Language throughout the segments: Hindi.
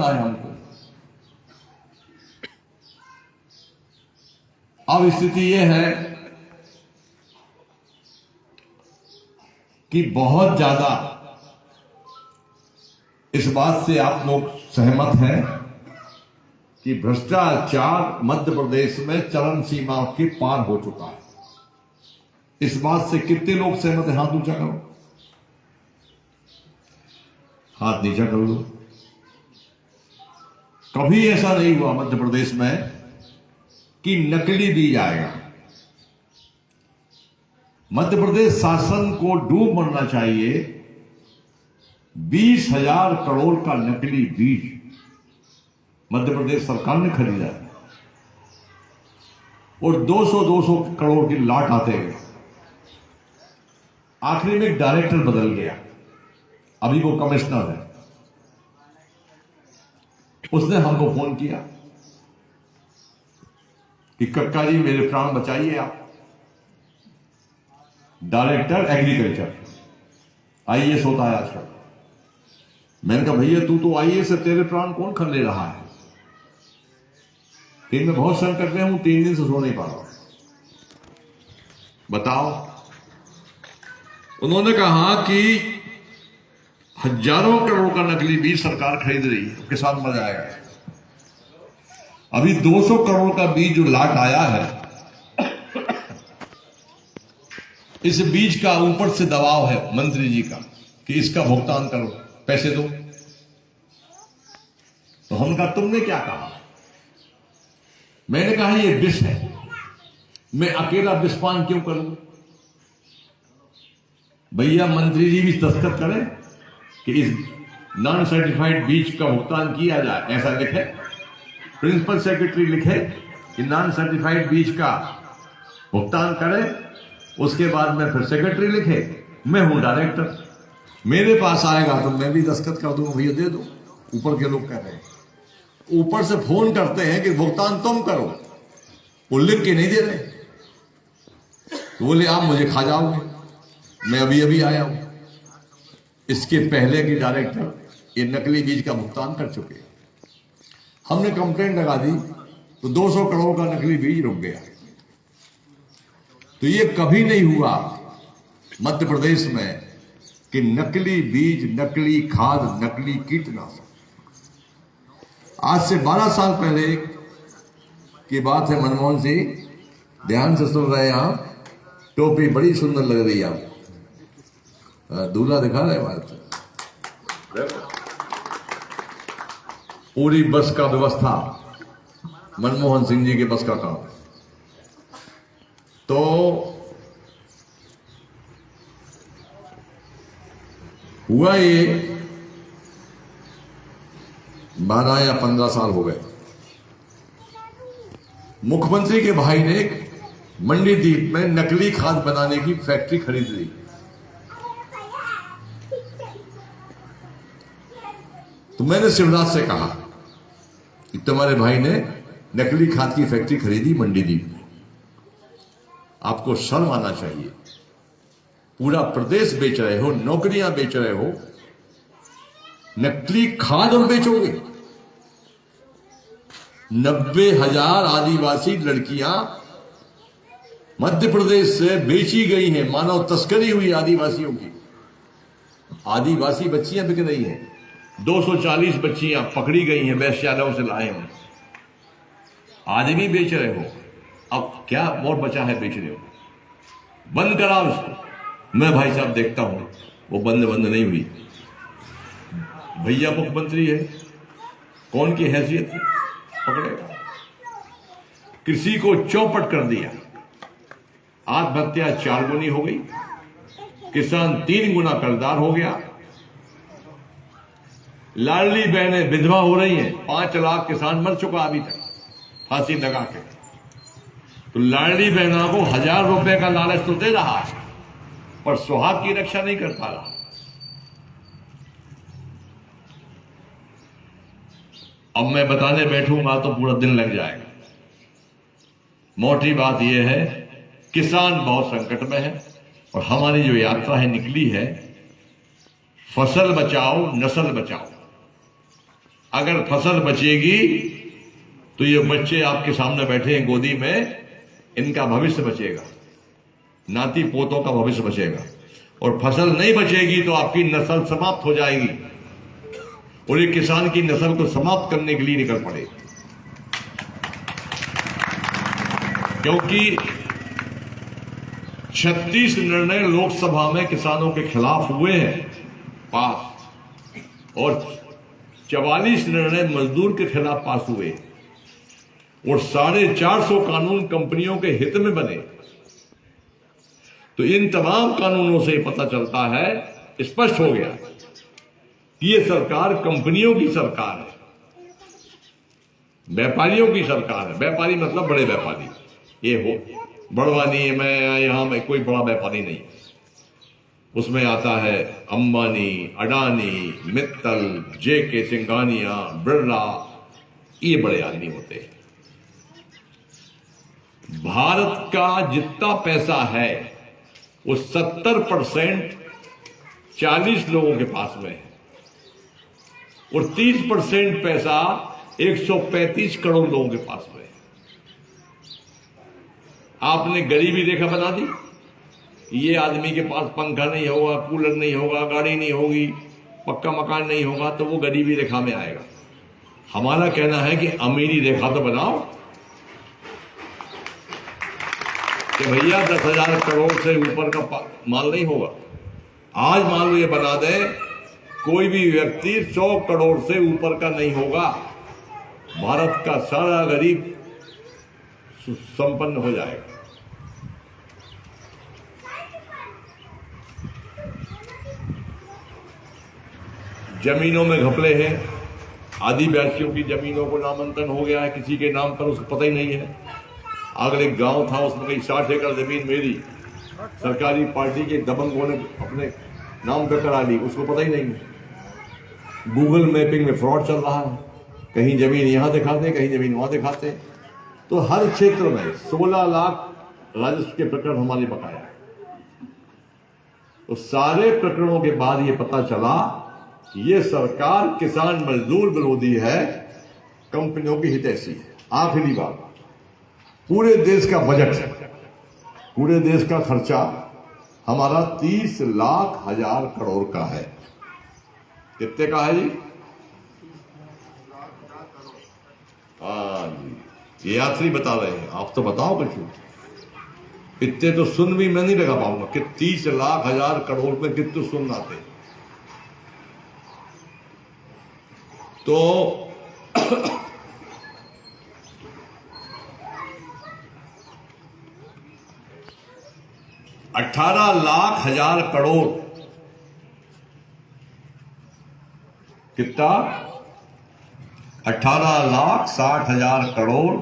है हमको। अब स्थिति यह है कि बहुत ज्यादा इस बात से आप लोग सहमत हैं कि भ्रष्टाचार मध्य प्रदेश में चरम सीमा के पार हो चुका है। इस बात से कितने लोग सहमत हैं? हाथ ऊंचा करो, हाथ नीचा कर लो। कभी ऐसा नहीं हुआ मध्य प्रदेश में कि नकली बीज आएगा। मध्य प्रदेश शासन को डूब मरना चाहिए। 20,000 करोड़ का नकली बीज मध्य प्रदेश सरकार ने खरीदा है और 200 करोड़ की लाट आते गए। आखिरी में एक डायरेक्टर बदल गया, अभी वो कमिश्नर है। उसने हमको फोन किया कि कक्का जी मेरे प्राण बचाइए आप। डायरेक्टर एग्रीकल्चर, आईएएस होता है आजकल। मैंने कहा भैया तू तो आईएएस है, तेरे प्राण कौन खन ले रहा है? फिर मैं बहुत संकट में हूं, 3 दिन से सो नहीं पा रहा। बताओ। उन्होंने कहा कि हजारों करोड़ का नकली बीज सरकार खरीद रही है, किसान मर जाएगा। अभी 200 करोड़ का बीज जो लाट आया है, इस बीज का ऊपर से दबाव है मंत्री जी का कि इसका भुगतान करो, पैसे दो। तो हम कहा तुमने क्या कहा? मैंने कहा ये विष है, मैं अकेला विषपान क्यों करूं? भैया मंत्री जी भी दस्तखत करें कि इस नॉन सर्टिफाइड बीज का भुगतान किया जाए, ऐसा लिखे। प्रिंसिपल सेक्रेटरी लिखे कि नॉन सर्टिफाइड बीज का भुगतान करें। उसके बाद में फिर सेक्रेटरी लिखे, मैं हूं डायरेक्टर, मेरे पास आएगा तो मैं भी दस्तखत कर दूंगा, भैया दे दो। ऊपर के लोग कह रहे हैं, ऊपर से फोन करते हैं कि भुगतान तुम करो, वो लिख के नहीं दे रहे। तो बोले आप मुझे खा जाओगे, मैं अभी अभी आया हूं। इसके पहले की डायरेक्टर ये नकली बीज का भुगतान कर चुके। हमने कंप्लेंट लगा दी तो 200 करोड़ का नकली बीज रुक गया। तो ये कभी नहीं हुआ मध्य प्रदेश में कि नकली बीज, नकली खाद, नकली कीटनाशक। आज से 12 साल पहले की बात है, मनमोहन सिंह, ध्यान से सुन रहे हैं आप। टोपी बड़ी सुंदर लग रही है आप, दूल्हा दिखा रहे बात। पूरी बस का व्यवस्था मनमोहन सिंह जी के बस का काम। तो हुआ ये 12 या 15 साल हो गए। मुख्यमंत्री के भाई ने मंडीदीप में नकली खाद बनाने की फैक्ट्री खरीद ली। तो मैंने शिवराज से कहा कि तुम्हारे भाई ने नकली खाद की फैक्ट्री खरीदी मंडीदीप में, आपको शर्म आना चाहिए। पूरा प्रदेश बेच रहे हो, नौकरियां बेच रहे हो, नकली खाद और बेचोगे। 90,000 आदिवासी लड़कियां मध्य प्रदेश से बेची गई हैं, मानव तस्करी हुई आदिवासियों की। आदिवासी बच्चियां बिक रही हैं, 240 बच्चियां पकड़ी गई हैं, वैश्यालयों से लाए हैं। आदमी बेच रहे हो, अब क्या और बचा है बेचने हो? बंद कराओ इसको। मैं भाई साहब देखता हूं वो बंद नहीं हुई। भैया मुख्यमंत्री है, कौन की हैसियत पकड़ेगा? कृषि को चौपट कर दिया, आत्महत्या 4 गुनी हो गई, किसान 3 गुना कर्जदार हो गया। लाडली बहनें विधवा हो रही हैं, 5 लाख किसान मर चुका अभी तक फांसी लगा के। तो लाडली बहना को 1,000 रुपए का लालच तो दे रहा है, पर सुहाग की रक्षा नहीं कर पा रहा। अब मैं बताने बैठूंगा तो पूरा दिन लग जाएगा। मोटी बात यह है, किसान बहुत संकट में है और हमारी जो यात्रा है निकली है, फसल बचाओ नस्ल बचाओ। अगर फसल बचेगी तो ये बच्चे आपके सामने बैठे हैं गोदी में, इनका भविष्य बचेगा, नाती पोतों का भविष्य बचेगा। और फसल नहीं बचेगी तो आपकी नस्ल समाप्त हो जाएगी, और एक किसान की नस्ल को समाप्त करने के लिए निकल पड़े। क्योंकि 36 निर्णय लोकसभा में किसानों के खिलाफ हुए हैं पास, और 44 निर्णय मजदूर के खिलाफ पास हुए, और 450 कानून कंपनियों के हित में बने। तो इन तमाम कानूनों से पता चलता है, स्पष्ट हो गया कि ये सरकार कंपनियों की सरकार है, व्यापारियों की सरकार है। व्यापारी मतलब बड़े व्यापारी, ये हो बड़वानी, मैं यहां में कोई बड़ा व्यापारी नहीं, उसमें आता है अंबानी, अडानी, मित्तल, जेके सिंघानिया, बिरला, ये बड़े आदमी होते हैं। भारत का जितना पैसा है वो 70% 40 लोगों के पास में है, और 30% पैसा 135 करोड़ लोगों के पास में है। आपने गरीबी रेखा बना दी, ये आदमी के पास पंखा नहीं होगा, कूलर नहीं होगा, गाड़ी नहीं होगी, पक्का मकान नहीं होगा, तो वो गरीबी रेखा में आएगा। हमारा कहना है कि अमीरी रेखा तो बनाओ कि भैया 10,000 करोड़ से ऊपर का माल नहीं होगा। आज मान लो ये बना दे, कोई भी व्यक्ति 100 करोड़ से ऊपर का नहीं होगा, भारत का सारा गरीब संपन्न हो जाएगा। जमीनों में घपले हैं, आदिवासियों की जमीनों को नामांकन हो गया है किसी के नाम पर, उसको पता ही नहीं है। अगर एक गांव था उसमें कहीं 60 एकड़ जमीन मेरी सरकारी पार्टी के दबंगों ने अपने नाम पे करा ली, उसको पता ही नहीं। गूगल मैपिंग में फ्रॉड चल रहा है, कहीं जमीन यहां दिखाते, कहीं जमीन वहां दिखाते। तो हर क्षेत्र में 16 लाख राजस्व के प्रकरण हमारे बकाया है। तो सारे प्रकरणों के बाद ये पता चला कि ये सरकार किसान मजदूर विरोधी है, कंपनियों की हितैषी है। आखिरी बात, पूरे देश का बजट है, पूरे देश का खर्चा हमारा 30 लाख हजार करोड़ का है। कितने का है जी? हाँ जी, ये यात्री बता रहे हैं, आप तो बताओ कुछ। इतने तो सुन भी मैं नहीं लगा पाऊंगा कि 30 लाख हजार करोड़ में कितने सुन आते। तो 18 लाख हजार करोड़, कितना? 18,60,000 करोड़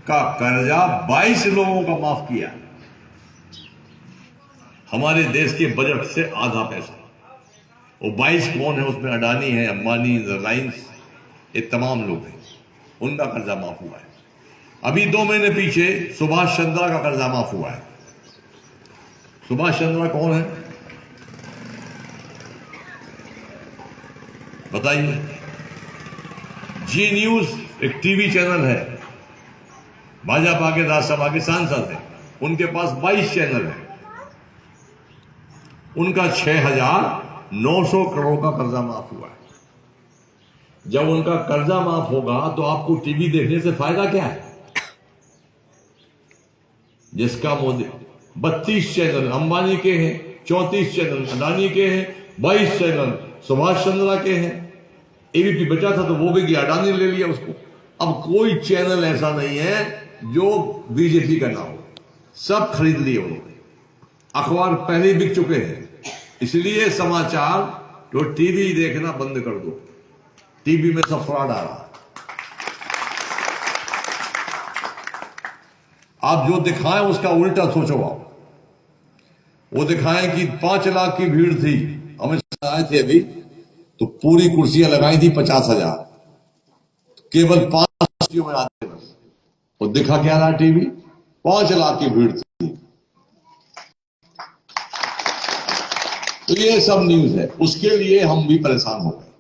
का कर्जा 22 लोगों का माफ किया। हमारे देश के बजट से आधा पैसा। वो 22 कौन है? उसमें अडानी है, अंबानी, रिलायंस, ये तमाम लोग हैं, उनका कर्जा माफ हुआ है। अभी 2 महीने पीछे सुभाष चंद्रा का कर्जा माफ हुआ है। सुभाष चंद्रा कौन है बताइए? जी न्यूज एक टीवी चैनल है, भाजपा के राज्यसभा के सांसद है, उनके पास 22 चैनल है, उनका 6,900 करोड़ का कर्जा माफ हुआ है। जब उनका कर्जा माफ होगा तो आपको टीवी देखने से फायदा क्या है? जिसका मोदी 32 चैनल अंबानी के हैं, 34 चैनल अडानी के हैं, 22 चैनल सुभाष चंद्रा के हैं। एबीपी बचा था तो वो भी गया, अडानी ले लिया उसको। अब कोई चैनल ऐसा नहीं है जो बीजेपी का ना हो, सब खरीद लिए उन्होंने। अखबार पहले ही बिक चुके हैं, इसलिए समाचार तो टीवी देखना बंद कर दो। टीवी में सब फ्रॉड आ रहा है। आप जो दिखाएं उसका उल्टा सोचो। आप वो दिखाएं कि 5 लाख की भीड़ थी, अमित शाह आए थे अभी, तो पूरी कुर्सियां लगाई थी 50,000, केवल 5 कुर्सियों में आते बस। और दिखा क्या रहा टीवी? 5 लाख की भीड़ थी। तो ये सब न्यूज है, उसके लिए हम भी परेशान हो गए।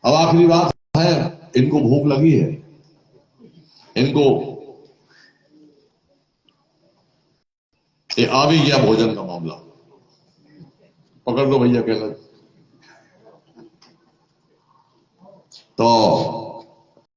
अब आखिरी बात है, इनको भूख लगी है, इनको ये आ भी गया भोजन का मामला, पकड़ लो भैया कहना। तो